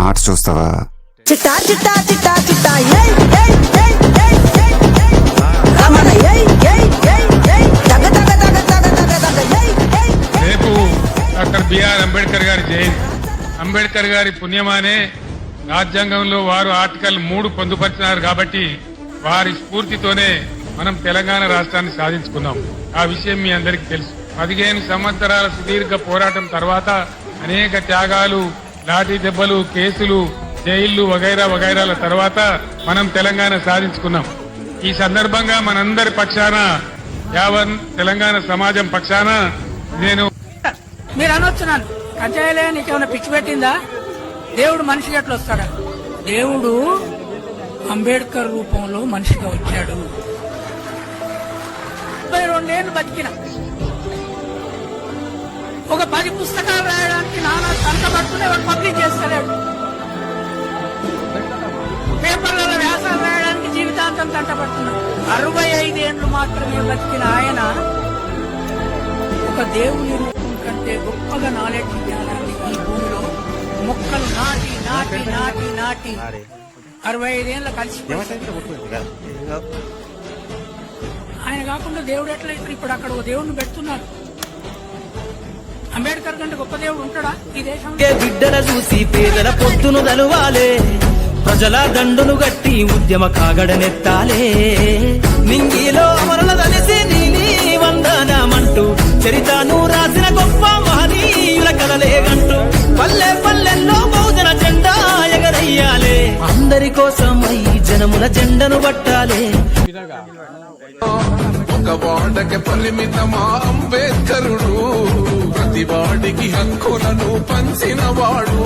Arts చూస్తావా? చిట్టా చిట్టా చిట్టా చిట్టా ఏయ్ ఏయ్ ఏయ్ ఏయ్ ఏయ్ ఏయ్ రమణ ఏయ్ ఏయ్ ఏయ్ ఏయ్ దగ దగ దగ దగ దగ దగ ఏయ్ ఏయ్. రేపు డాక్టర్ బిఆర్ అంబేద్కర్ గారి జయంతి. అంబేద్కర్ గారి పుణ్యమానే రాజ్యాంగంలో వారు ఆర్టికల్ 3 పొందుపరిచినారు కాబట్టి వారి స్ఫూర్తితోనే మనం తెలంగాణ రాష్ట్రాన్ని సాధించుకున్నాం. ఆ విషయం మీ అందరికీ తెలుసు. 15 సంవత్సరాల సుదీర్ఘ పోరాటం తర్వాత అనేక త్యాగాలు, లాఠీ దెబ్బలు, కేసులు, జైళ్లు వగైరా వగైరాల తర్వాత మనం తెలంగాణ సాధించుకున్నాం. ఈ సందర్భంగా మనందరి పక్షాన, యావన్ తెలంగాణ సమాజం పక్షాన నేను మీరు అనొచ్చున్నాను కంచాయలే నీకేమైనా పిచ్చి పెట్టిందా? దేవుడు మనిషికి ఎట్లా వస్తాడా? దేవుడు అంబేద్కర్ రూపంలో మనిషిగా వచ్చాడు. 32 ఏళ్ళు బతికిన ఒక 10 పుస్తకాలు రాయడానికి నానా తంటపడుతూనే వాడు పబ్లిష్ చేస్తలేడు. పేపర్లలో వ్యాసాలు రాయడానికి జీవితాంతం తంటపడుతున్నాడు. 65 ఏళ్ళు మాత్రమే బతికిన ఆయన ఒక దేవుని రూపం కంటే గొప్పగా నాలెడ్జ్ జ్ఞానాన్ని ఈ భూమిలో మొక్కలు నాటి నాటి నాటి నాటి 65 ఏళ్ళ కలిసి ఆయన కాకుండా దేవుడు ఎట్లా ఇప్పుడు అక్కడ ఒక దేవుడిని పెడుతున్నారు. అంబేద్కర్ కంటే గొప్ప దేవుడు ఉంటాడా ఈ దేశం? బిడ్డల చూసి పేదల పొత్తును దలువాలే, ప్రజల దండును గట్టి ఉద్యమ కాగడనెత్తాలే, నింగిలో అమరుల దలిసి నీలి వందనమంటూ చరితను రాసిన గొప్ప మహనీయుల కలలేగంటూ పల్లె పల్లెల్లో బహుజన జెండా ఎగరయ్యాలే, అందరి కోసం ఈ జనముల జెండను పట్టాలే. ఒక వాడకి పరిమితమా అంబేద్కరుడు, ప్రతి వాడికి హక్కులను పంచిన వాడు.